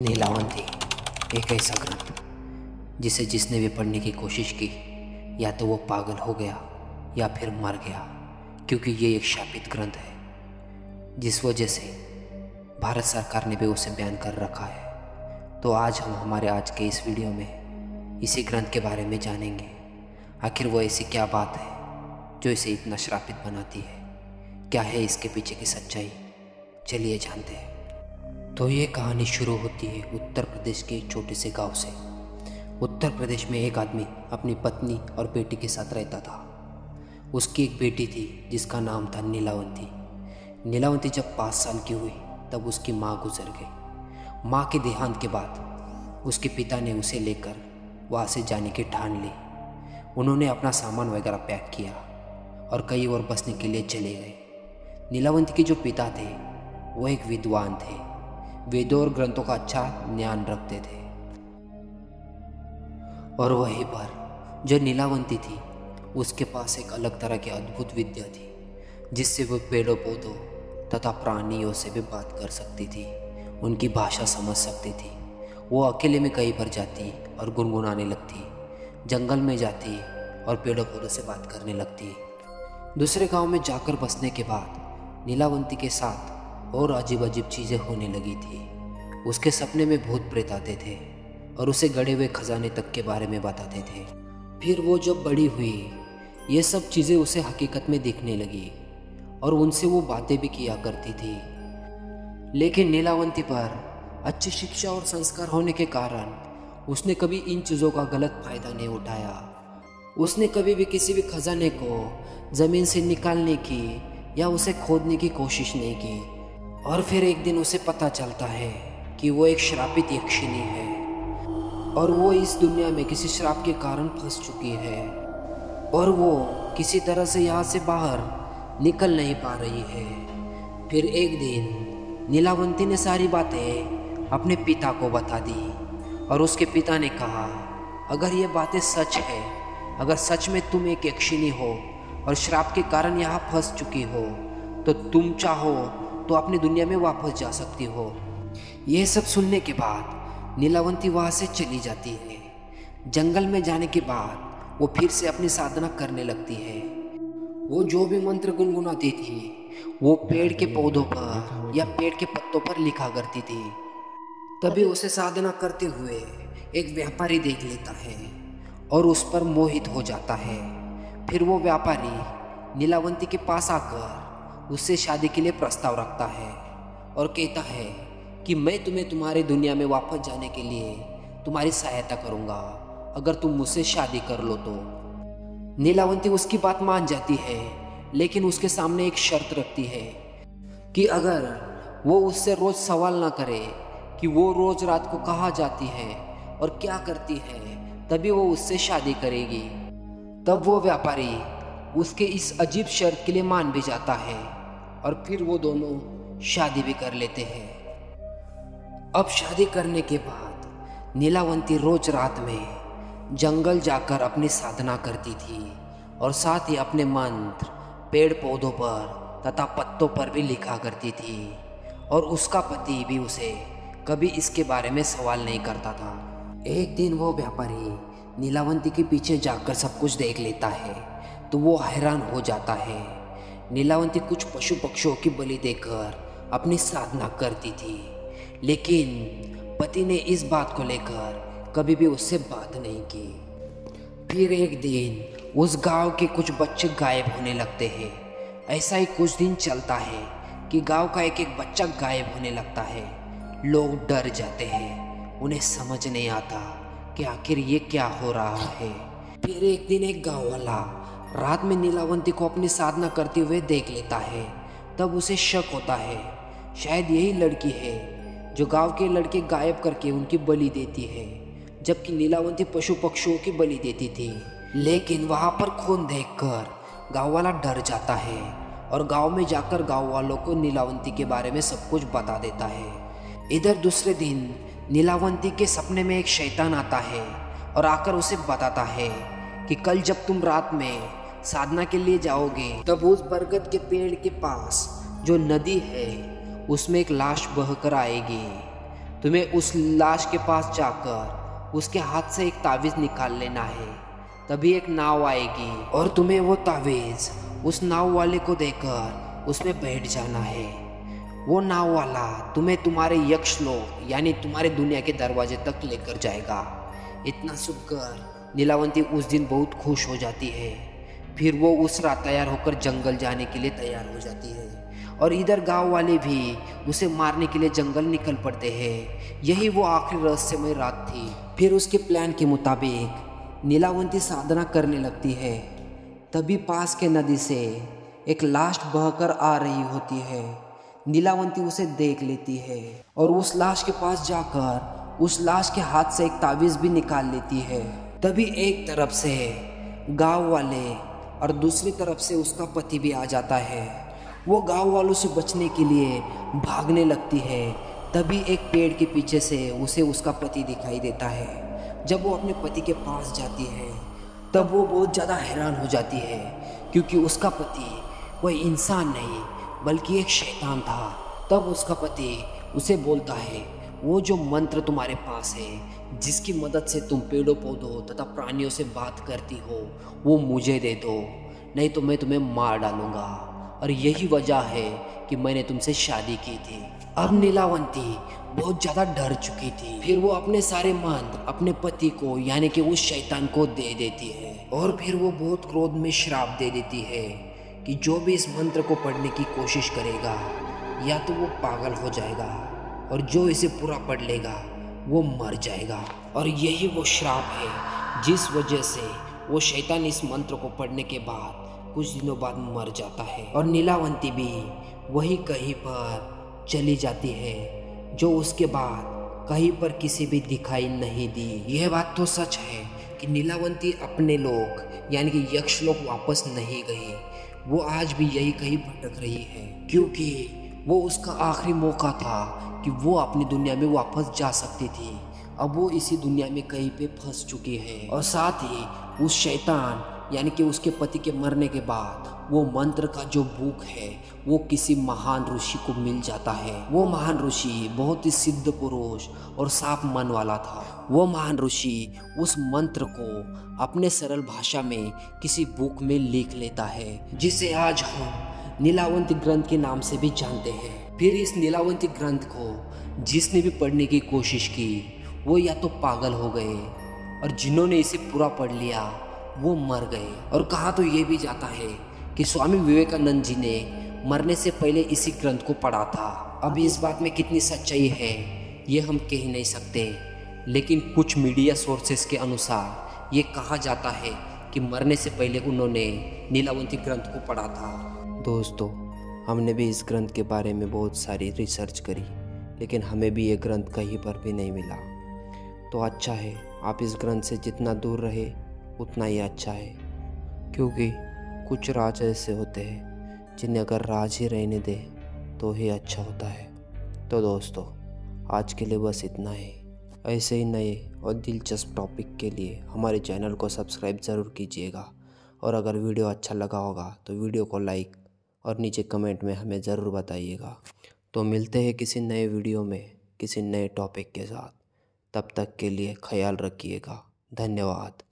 नीलावंती एक ऐसा ग्रंथ जिसे जिसने भी पढ़ने की कोशिश की या तो वो पागल हो गया या फिर मर गया, क्योंकि ये एक शापित ग्रंथ है जिस वजह से भारत सरकार ने भी उसे बैन कर रखा है। तो आज हम हमारे आज के इस वीडियो में इसी ग्रंथ के बारे में जानेंगे। आखिर वो ऐसी क्या बात है जो इसे इतना श्रापित बनाती है, क्या है इसके पीछे की सच्चाई, चलिए जानते हैं। तो ये कहानी शुरू होती है उत्तर प्रदेश के एक छोटे से गांव से। उत्तर प्रदेश में एक आदमी अपनी पत्नी और बेटी के साथ रहता था। उसकी एक बेटी थी जिसका नाम था नीलावंती। नीलावंती जब 5 साल की हुई तब उसकी माँ गुजर गई। माँ के देहांत के बाद उसके पिता ने उसे लेकर वहाँ से जाने की ठान ली। उन्होंने अपना सामान वगैरह पैक किया और कहीं और बसने के लिए चले गए। नीलावंती के जो पिता थे वो एक विद्वान थे, वेदों और ग्रंथों का अच्छा ज्ञान रखते थे। और वहीं पर जो नीलावंती थी उसके पास एक अलग तरह की अद्भुत विद्या थी जिससे वो पेड़ों पौधों तथा प्राणियों से भी बात कर सकती थी, उनकी भाषा समझ सकती थी। वो अकेले में कहीं पर जाती और गुनगुनाने लगती, जंगल में जाती और पेड़ों पौधों से बात करने लगती। दूसरे गांव में जाकर बसने के बाद नीलावंती के साथ और अजीब अजीब चीज़ें होने लगी थी। उसके सपने में भूत प्रेत आते थे और उसे गड़े हुए खजाने तक के बारे में बताते थे। फिर वो जब बड़ी हुई ये सब चीज़ें उसे हकीकत में दिखने लगी और उनसे वो बातें भी किया करती थी। लेकिन नीलावंती पर अच्छी शिक्षा और संस्कार होने के कारण उसने कभी इन चीज़ों का गलत फायदा नहीं उठाया। उसने कभी भी किसी भी खजाने को ज़मीन से निकालने की या उसे खोदने की कोशिश नहीं की। और फिर एक दिन उसे पता चलता है कि वो एक श्रापित यक्षिणी है और वो इस दुनिया में किसी श्राप के कारण फंस चुकी है और वो किसी तरह से यहाँ से बाहर निकल नहीं पा रही है। फिर एक दिन नीलावंती ने सारी बातें अपने पिता को बता दी और उसके पिता ने कहा, अगर ये बातें सच है, अगर सच में तुम एक यक्षिणी हो और श्राप के कारण यहाँ फंस चुकी हो तो तुम चाहो तो अपनी दुनिया में वापस जा सकती हो। यह सब सुनने के बाद नीलावंती वहाँ से चली जाती है। जंगल में जाने के बाद वो फिर से अपनी साधना करने लगती है। वो जो भी मंत्र गुनगुनाती थी वो पेड़ के पौधों पर या पेड़ के पत्तों पर लिखा करती थी। तभी उसे साधना करते हुए एक व्यापारी देख लेता है और उस पर मोहित हो जाता है। फिर वो व्यापारी नीलावंती के पास आकर उससे शादी के लिए प्रस्ताव रखता है और कहता है कि मैं तुम्हें तुम्हारी दुनिया में वापस जाने के लिए तुम्हारी सहायता करूंगा अगर तुम मुझसे शादी कर लो तो। नीलावंती उसकी बात मान जाती है, लेकिन उसके सामने एक शर्त रखती है कि अगर वो उससे रोज सवाल ना करे कि वो रोज रात को कहाँ जाती है और क्या करती है, तभी वो उससे शादी करेगी। तब वो व्यापारी उसके इस अजीब शर्त के लिए मान भी जाता है और फिर वो दोनों शादी भी कर लेते हैं। अब शादी करने के बाद नीलावंती रोज रात में जंगल जाकर अपनी साधना करती थी और साथ ही अपने मंत्र पेड़ पौधों पर तथा पत्तों पर भी लिखा करती थी। और उसका पति भी उसे कभी इसके बारे में सवाल नहीं करता था। एक दिन वो व्यापारी नीलावंती के पीछे जाकर सब कुछ देख लेता है तो वो हैरान हो जाता है। नीलावंती कुछ पशु पक्षियों की बलि देकर अपनी साधना करती थी, लेकिन पति ने इस बात को लेकर कभी भी उससे बात नहीं की। फिर एक दिन उस गांव के कुछ बच्चे गायब होने लगते हैं। ऐसा ही कुछ दिन चलता है कि गांव का एक एक बच्चा गायब होने लगता है। लोग डर जाते हैं, उन्हें समझ नहीं आता कि आखिर ये क्या हो रहा है। फिर एक दिन एक गाँव वाला रात में नीलावंती को अपनी साधना करते हुए देख लेता है। तब उसे शक होता है शायद यही लड़की है जो गांव के लड़के गायब करके उनकी बलि देती है, जबकि नीलावंती पशु पक्षियों की बलि देती थी। लेकिन वहां पर खून देखकर गांव वाला डर जाता है और गांव में जाकर गांव वालों को नीलावंती के बारे में सब कुछ बता देता है। इधर दूसरे दिन नीलावंती के सपने में एक शैतान आता है और आकर उसे बताता है कि कल जब तुम रात में साधना के लिए जाओगे तब उस बरगद के पेड़ के पास जो नदी है उसमें एक लाश बहकर आएगी। तुम्हें उस लाश के पास जाकर उसके हाथ से एक तावीज़ निकाल लेना है। तभी एक नाव आएगी और तुम्हें वो तावीज़ उस नाव वाले को देकर उसमें बैठ जाना है। वो नाव वाला तुम्हें तुम्हारे यक्षलोक यानी तुम्हारे दुनिया के दरवाजे तक लेकर जाएगा। इतना सुनकर नीलावंती उस दिन बहुत खुश हो जाती है। फिर वो उस रात तैयार होकर जंगल जाने के लिए तैयार हो जाती है और इधर गांव वाले भी उसे मारने के लिए जंगल निकल पड़ते हैं। यही वो आखिरी रहस्यमय रात थी। फिर उसके प्लान के मुताबिक नीलावंती साधना करने लगती है। तभी पास के नदी से एक लाश बहकर आ रही होती है। नीलावंती उसे देख लेती है और उस लाश के पास जाकर उस लाश के हाथ से एक तावीज़ भी निकाल लेती है। तभी एक तरफ से गांव वाले और दूसरी तरफ से उसका पति भी आ जाता है। वो गांव वालों से बचने के लिए भागने लगती है। तभी एक पेड़ के पीछे से उसे उसका पति दिखाई देता है। जब वो अपने पति के पास जाती है तब वो बहुत ज़्यादा हैरान हो जाती है, क्योंकि उसका पति कोई इंसान नहीं बल्कि एक शैतान था। तब उसका पति उसे बोलता है, वो जो मंत्र तुम्हारे पास है जिसकी मदद से तुम पेड़ों पौधों तथा प्राणियों से बात करती हो, वो मुझे दे दो, नहीं तो मैं तुम्हें मार डालूंगा। और यही वजह है कि मैंने तुमसे शादी की थी। अब नीलावंती बहुत ज़्यादा डर चुकी थी। फिर वो अपने सारे मंत्र अपने पति को यानी कि उस शैतान को दे देती है और फिर वो बहुत क्रोध में श्राप दे देती है कि जो भी इस मंत्र को पढ़ने की कोशिश करेगा या तो वो पागल हो जाएगा और जो इसे पूरा पढ़ लेगा वो मर जाएगा। और यही वो श्राप है जिस वजह से वो शैतान इस मंत्र को पढ़ने के बाद कुछ दिनों बाद मर जाता है। और नीलावंती भी वही कहीं पर चली जाती है, जो उसके बाद कहीं पर किसी भी दिखाई नहीं दी। यह बात तो सच है कि नीलावंती अपने लोक यानी कि यक्षलोक वापस नहीं गई। वो आज भी यही कहीं भटक रही है, क्योंकि वो उसका आखिरी मौका था कि वो अपनी दुनिया में वापस जा सकती थी। अब वो इसी दुनिया में कहीं पे फंस चुकी है। और साथ ही उस शैतान यानी कि उसके पति के मरने के बाद वो मंत्र का जो बुक है वो किसी महान ऋषि को मिल जाता है। वो महान ऋषि बहुत ही सिद्ध पुरुष और साफ मन वाला था। वो महान ऋषि उस मंत्र को अपने सरल भाषा में किसी बुक में लिख लेता है, जिसे आज हम नीलावंती ग्रंथ के नाम से भी जानते हैं। फिर इस नीलावंती ग्रंथ को जिसने भी पढ़ने की कोशिश की वो या तो पागल हो गए और जिन्होंने इसे पूरा पढ़ लिया वो मर गए। और कहा तो ये भी जाता है कि स्वामी विवेकानंद जी ने मरने से पहले इसी ग्रंथ को पढ़ा था। अब इस बात में कितनी सच्चाई है ये हम कह नहीं सकते, लेकिन कुछ मीडिया सोर्सेस के अनुसार ये कहा जाता है कि मरने से पहले उन्होंने नीलावंती ग्रंथ को पढ़ा था। दोस्तों, हमने भी इस ग्रंथ के बारे में बहुत सारी रिसर्च करी, लेकिन हमें भी ये ग्रंथ कहीं पर भी नहीं मिला। तो अच्छा है आप इस ग्रंथ से जितना दूर रहे उतना ही अच्छा है, क्योंकि कुछ राज ऐसे होते हैं जिन्हें अगर राज ही रहने दे तो ही अच्छा होता है। तो दोस्तों, आज के लिए बस इतना ही। ऐसे ही नए और दिलचस्प टॉपिक के लिए हमारे चैनल को सब्सक्राइब ज़रूर कीजिएगा। और अगर वीडियो अच्छा लगा होगा तो वीडियो को लाइक और नीचे कमेंट में हमें ज़रूर बताइएगा। तो मिलते हैं किसी नए वीडियो में किसी नए टॉपिक के साथ। तब तक के लिए ख्याल रखिएगा। धन्यवाद।